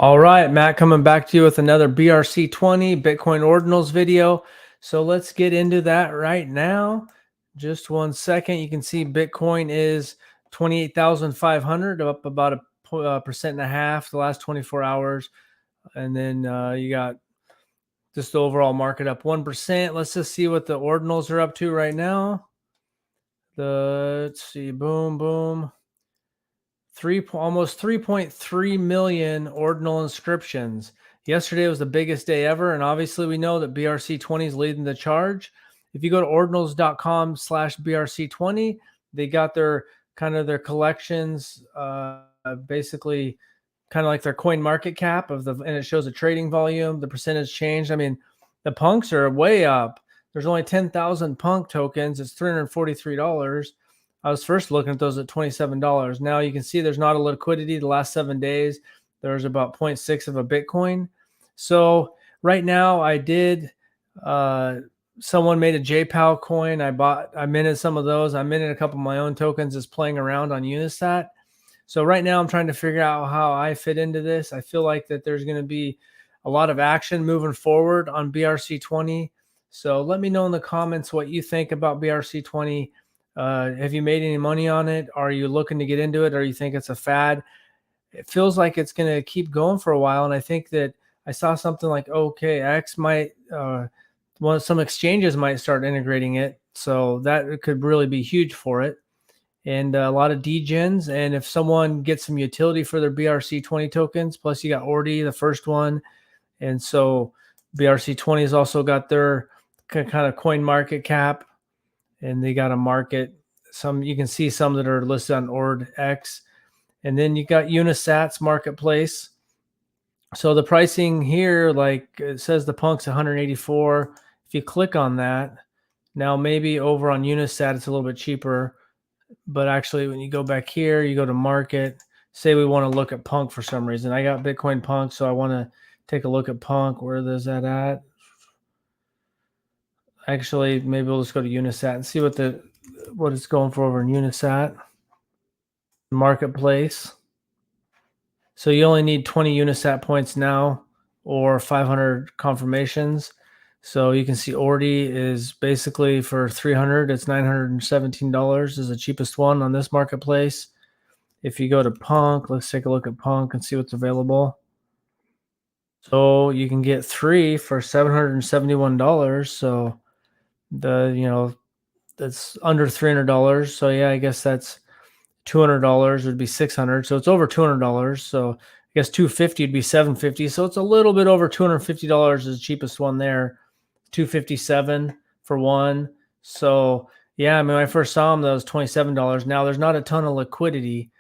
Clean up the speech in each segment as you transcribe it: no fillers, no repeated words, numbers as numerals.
All right, Matt, coming back to you with another BRC-20 Bitcoin Ordinals video. So let's get into that right now. Just 1 second. You can see Bitcoin is 28,500, up about a percent and a half the last 24 hours. And then you got just the overall market up 1%. Let's just see what the Ordinals are up to right now. Let's see, boom, boom. Almost 3.3 million ordinal inscriptions. Yesterday was the biggest day ever, and obviously we know that BRC-20 is leading the charge. If you go to ordinals.com/BRC-20, they got their collections, basically kind of like their coin market cap and it shows the trading volume, the percentage changed. I mean, the punks are way up. There's only 10,000 punk tokens. It's $343. I was first looking at those at $27. Now you can see there's not a liquidity the last 7 days. There's about 0.6 of a Bitcoin. So right now I did, someone made a JPAL coin. I minted some of those. I minted a couple of my own tokens just playing around on Unisat. So right now I'm trying to figure out how I fit into this. I feel like that there's going to be a lot of action moving forward on BRC-20. So let me know in the comments what you think about BRC-20. Have you made any money on it? Are you looking to get into it, or you think it's a fad? It feels like it's going to keep going for a while, and I think that I saw something like OKX might, some exchanges might start integrating it, so that could really be huge for it. And a lot of degens, and if someone gets some utility for their BRC-20 tokens, plus you got Ordi, the first one, and so BRC-20 has also got their kind of coin market cap. And they got a market. You can see some that are listed on OrdX. And then you got Unisat's marketplace. So the pricing here, like it says the punk's 184. If you click on that, now maybe over on Unisat, it's a little bit cheaper. But actually, when you go back here, you go to market. Say we want to look at punk for some reason. I got Bitcoin punk, so I want to take a look at punk. Where is that at? Actually, maybe we'll just go to Unisat and see what it's going for over in Unisat marketplace. So you only need 20 Unisat points now, or 500 confirmations. So you can see Ordi is basically for 300. It's $917 is the cheapest one on this marketplace. If you go to Punk, let's take a look at Punk and see what's available. So you can get 3 for $771. So that's under $300. So yeah, I guess that's $200 would be $600. So it's over $200. So I guess $250 would be $750. So it's a little bit over $250 is the cheapest one there. $257 for one. So yeah, I mean, when I first saw them, that was $27. Now there's not a ton of liquidity,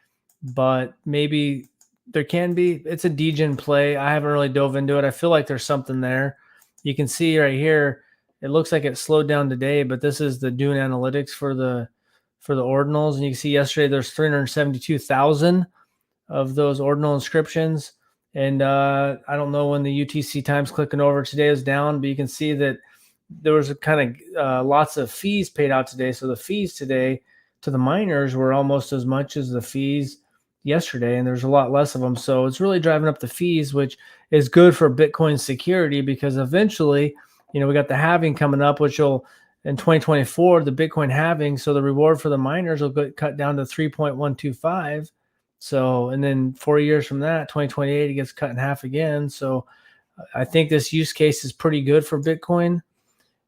but maybe there can be. It's a degen play. I haven't really dove into it. I feel like there's something there. You can see right here, it looks like it slowed down today, but this is the Dune analytics for the ordinals. And you can see yesterday there's 372,000 of those ordinal inscriptions. And I don't know when the UTC times clicking over today is down, but you can see that there was a kind of lots of fees paid out today. So the fees today to the miners were almost as much as the fees yesterday, and there's a lot less of them. So it's really driving up the fees, which is good for Bitcoin security, because eventually, we got the halving coming up, which will, in 2024, the Bitcoin halving. So the reward for the miners will get cut down to 3.125. So, and then 4 years from that, 2028, it gets cut in half again. So I think this use case is pretty good for Bitcoin.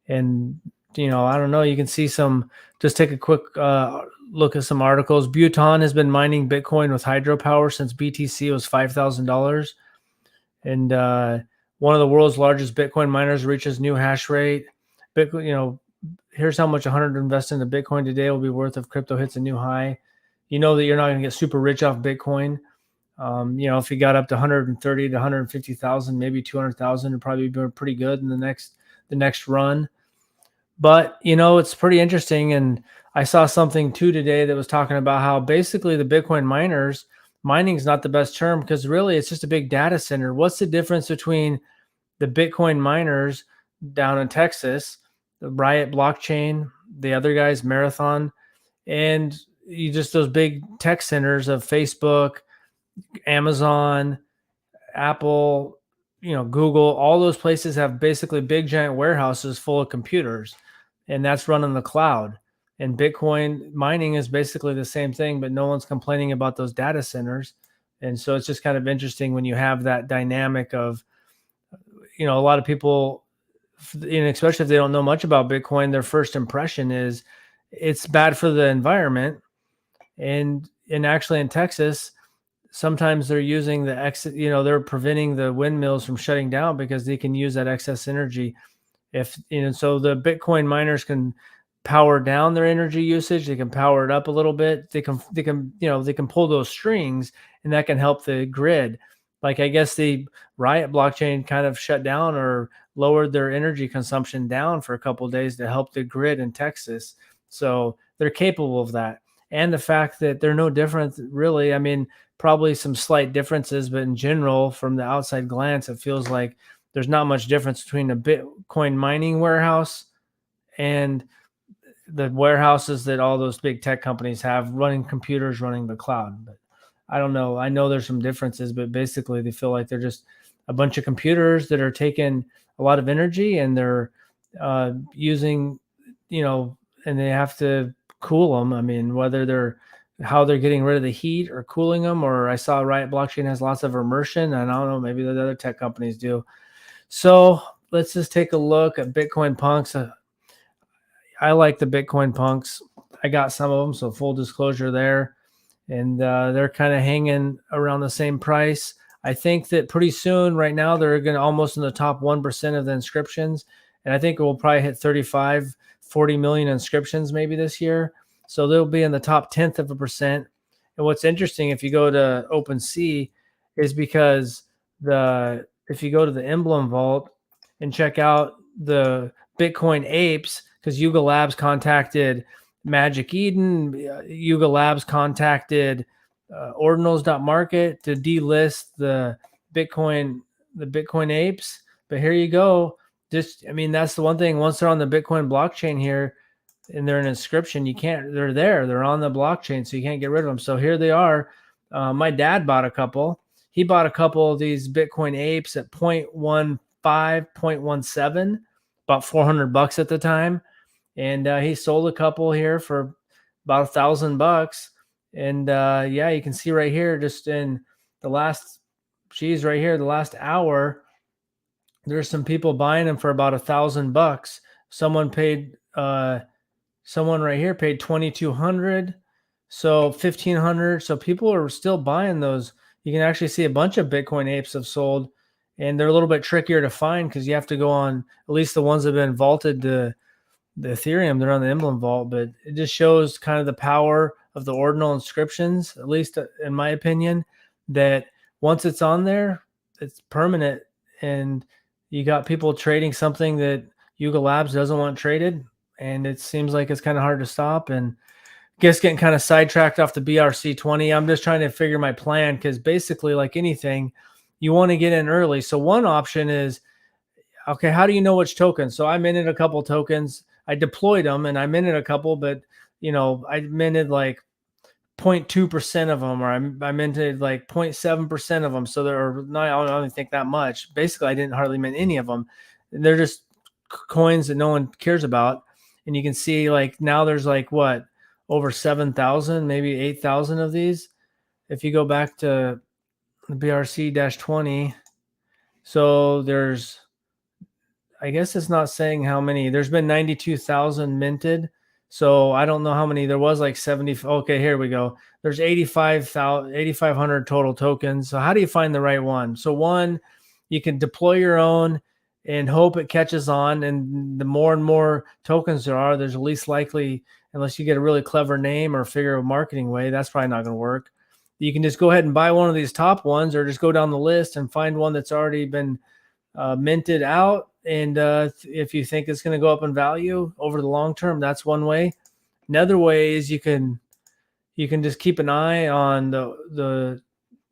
And, I don't know, you can see just take a quick look at some articles. Bhutan has been mining Bitcoin with hydropower since BTC was $5,000. And one of the world's largest Bitcoin miners reaches new hash rate. Bitcoin, here's how much 100 invest into Bitcoin today will be worth if crypto hits a new high. You know that you're not going to get super rich off Bitcoin. If you got up to 130 to 150,000, maybe 200,000, it'd probably be pretty good in the next run. But it's pretty interesting. And I saw something too today that was talking about how basically the Bitcoin miners, mining is not the best term, because really it's just a big data center. What's the difference between the Bitcoin miners down in Texas, the Riot blockchain, the other guys, Marathon, and those big tech centers of Facebook, Amazon, Apple, Google, all those places have basically big giant warehouses full of computers, and that's running the cloud. And Bitcoin mining is basically the same thing, but no one's complaining about those data centers. And so it's just kind of interesting when you have that dynamic of, a lot of people, especially if they don't know much about Bitcoin, their first impression is it's bad for the environment. And actually in Texas, sometimes they're using the exit, they're preventing the windmills from shutting down because they can use that excess energy. If so the Bitcoin miners can power down their energy usage, they can power it up a little bit, they can pull those strings, and that can help the grid. Like, I guess the Riot blockchain kind of shut down or lowered their energy consumption down for a couple of days to help the grid in Texas. So they're capable of that. And the fact that they're no different, really, I mean, probably some slight differences, but in general, from the outside glance, it feels like there's not much difference between a Bitcoin mining warehouse and the warehouses that all those big tech companies have running computers, running the cloud. But I don't know. I know there's some differences, but basically they feel like they're just a bunch of computers that are taking a lot of energy, and they're using, and they have to cool them. I mean, whether they're how they're getting rid of the heat or cooling them, or I saw Riot Blockchain has lots of immersion. And I don't know, maybe the other tech companies do. So let's just take a look at Bitcoin punks. I like the Bitcoin punks. I got some of them, so full disclosure there. And they're kind of hanging around the same price. I think that pretty soon, right now, they're going to almost in the top 1% of the inscriptions. And I think we'll probably hit 35, 40 million inscriptions maybe this year. So they'll be in the top 10th of a percent. And what's interesting, if you go to OpenSea, is because if you go to the Emblem Vault and check out the Bitcoin apes, because Yuga Labs contacted Magic Eden, Yuga Labs contacted Ordinals.market to delist the Bitcoin apes. But here you go. I mean, that's the one thing. Once they're on the Bitcoin blockchain here and they're an inscription, they're on the blockchain, so you can't get rid of them. So here they are. My dad bought a couple. He bought a couple of these Bitcoin apes at 0.15, 0.17, about $400 at the time. And he sold a couple here for about $1,000. And yeah, you can see right here, just in the last, right here, the last hour, there's some people buying them for about $1,000. Someone right here paid 2,200, so 1,500. So people are still buying those. You can actually see a bunch of Bitcoin apes have sold, and they're a little bit trickier to find because you have to go on, at least the ones that have been vaulted to the Ethereum, they're on the Emblem Vault. But it just shows kind of the power of the ordinal inscriptions, at least in my opinion, that once it's on there, it's permanent. And you got people trading something that Yuga Labs doesn't want traded, and it seems like it's kind of hard to stop. And I guess getting kind of sidetracked off the BRC-20, I'm just trying to figure my plan, because basically, like anything, you want to get in early. So one option is, okay, how do you know which token? So I minted a couple tokens. I deployed them and I minted a couple, but I minted like 0.2% of them, or I minted like 0.7% of them. So there are not, I don't even think that much. Basically, I didn't hardly mint any of them. They're just coins that no one cares about. And you can see like now there's like what, over 7,000, maybe 8,000 of these. If you go back to the BRC-20, so there's, I guess it's not saying how many. There's been 92,000 minted. So I don't know how many. There was like 70. Okay, here we go. There's 8,500 total tokens. So how do you find the right one? So one, you can deploy your own and hope it catches on. And the more and more tokens there are, there's the least likely, unless you get a really clever name or figure a marketing way, that's probably not going to work. You can just go ahead and buy one of these top ones, or just go down the list and find one that's already been minted out. And if you think it's going to go up in value over the long term, that's one way. Another way is you can just keep an eye on the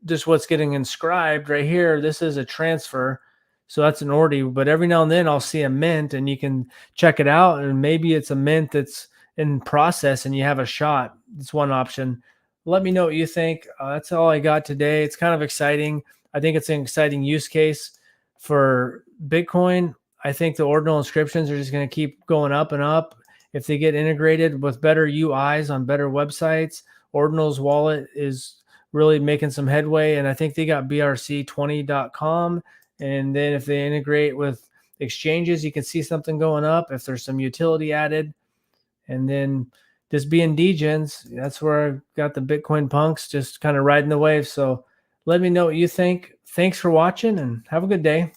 just what's getting inscribed right here. This is a transfer, so that's an order. But every now and then I'll see a mint, and you can check it out, and maybe it's a mint that's in process, and you have a shot. It's one option. Let me know what you think. That's all I got today. It's kind of exciting. I think it's an exciting use case for Bitcoin. I think the ordinal inscriptions are just going to keep going up and up. If they get integrated with better UIs on better websites, Ordinal's wallet is really making some headway. And I think they got BRC20.com. And then if they integrate with exchanges, you can see something going up if there's some utility added. And then just being degens, that's where I got the Bitcoin punks just kind of riding the wave. So let me know what you think. Thanks for watching and have a good day.